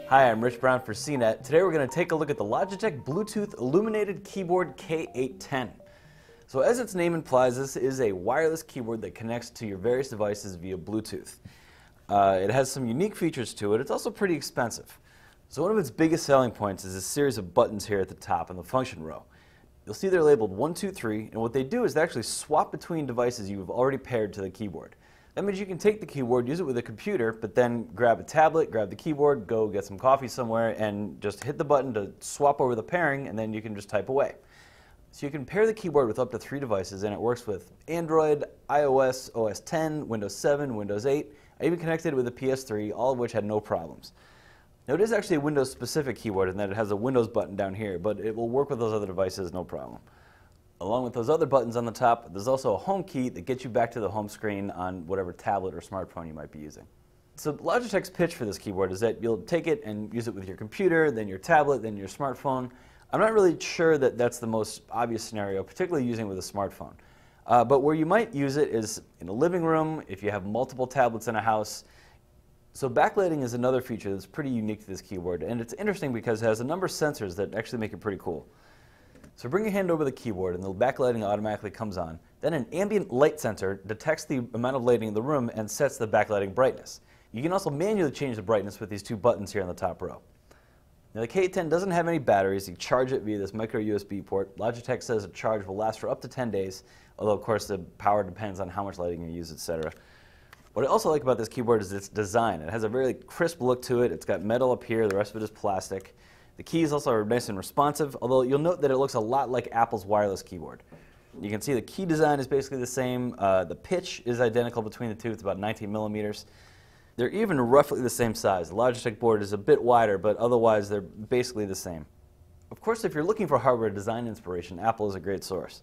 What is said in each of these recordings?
Hi, I'm Rich Brown for CNET. Today we're going to take a look at the Logitech Bluetooth Illuminated Keyboard K810. So as its name implies, this is a wireless keyboard that connects to your various devices via Bluetooth. It has some unique features to it. It's also pretty expensive. So one of its biggest selling points is a series of buttons here at the top in the function row. You'll see they're labeled 1, 2, 3, and what they do is they actually swap between devices you've already paired to the keyboard. That means you can take the keyboard, use it with a computer, but then grab a tablet, grab the keyboard, go get some coffee somewhere, and just hit the button to swap over the pairing, and then you can just type away. So you can pair the keyboard with up to 3 devices, and it works with Android, iOS, OS X, Windows 7, Windows 8. I even connected it with a PS3, all of which had no problems. Now it is actually a Windows-specific keyboard in that it has a Windows button down here, but it will work with those other devices, no problem. Along with those other buttons on the top, there's also a home key that gets you back to the home screen on whatever tablet or smartphone you might be using. So Logitech's pitch for this keyboard is that you'll take it and use it with your computer, then your tablet, then your smartphone. I'm not really sure that that's the most obvious scenario, particularly using it with a smartphone. But where you might use it is in a living room, if you have multiple tablets in a house. So backlighting is another feature that's pretty unique to this keyboard, and it's interesting because it has a number of sensors that actually make it pretty cool. So bring your hand over the keyboard and the backlighting automatically comes on. Then an ambient light sensor detects the amount of lighting in the room and sets the backlighting brightness. You can also manually change the brightness with these 2 buttons here on the top row. Now the K810 doesn't have any batteries. You charge it via this micro USB port. Logitech says a charge will last for up to 10 days, although of course the power depends on how much lighting you use, etc. What I also like about this keyboard is its design. It has a very crisp look to it. It's got metal up here, the rest of it is plastic. The keys also are nice and responsive, although you'll note that it looks a lot like Apple's wireless keyboard. You can see the key design is basically the same. The pitch is identical between the two. It's about 19 millimeters. They're even roughly the same size. The Logitech board is a bit wider, but otherwise they're basically the same. Of course, if you're looking for hardware design inspiration, Apple is a great source.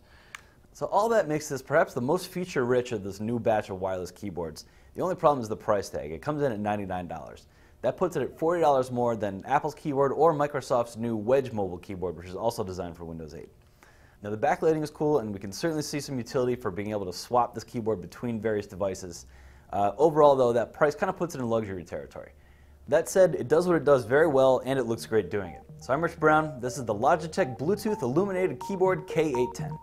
So all that makes this perhaps the most feature-rich of this new batch of wireless keyboards. The only problem is the price tag. It comes in at $99. That puts it at $40 more than Apple's keyboard or Microsoft's new Wedge mobile keyboard, which is also designed for Windows 8. Now the backlighting is cool, and we can certainly see some utility for being able to swap this keyboard between various devices. Overall, though, that price kind of puts it in luxury territory. That said, it does what it does very well, and it looks great doing it. So I'm Rich Brown. This is the Logitech Bluetooth Illuminated Keyboard K810.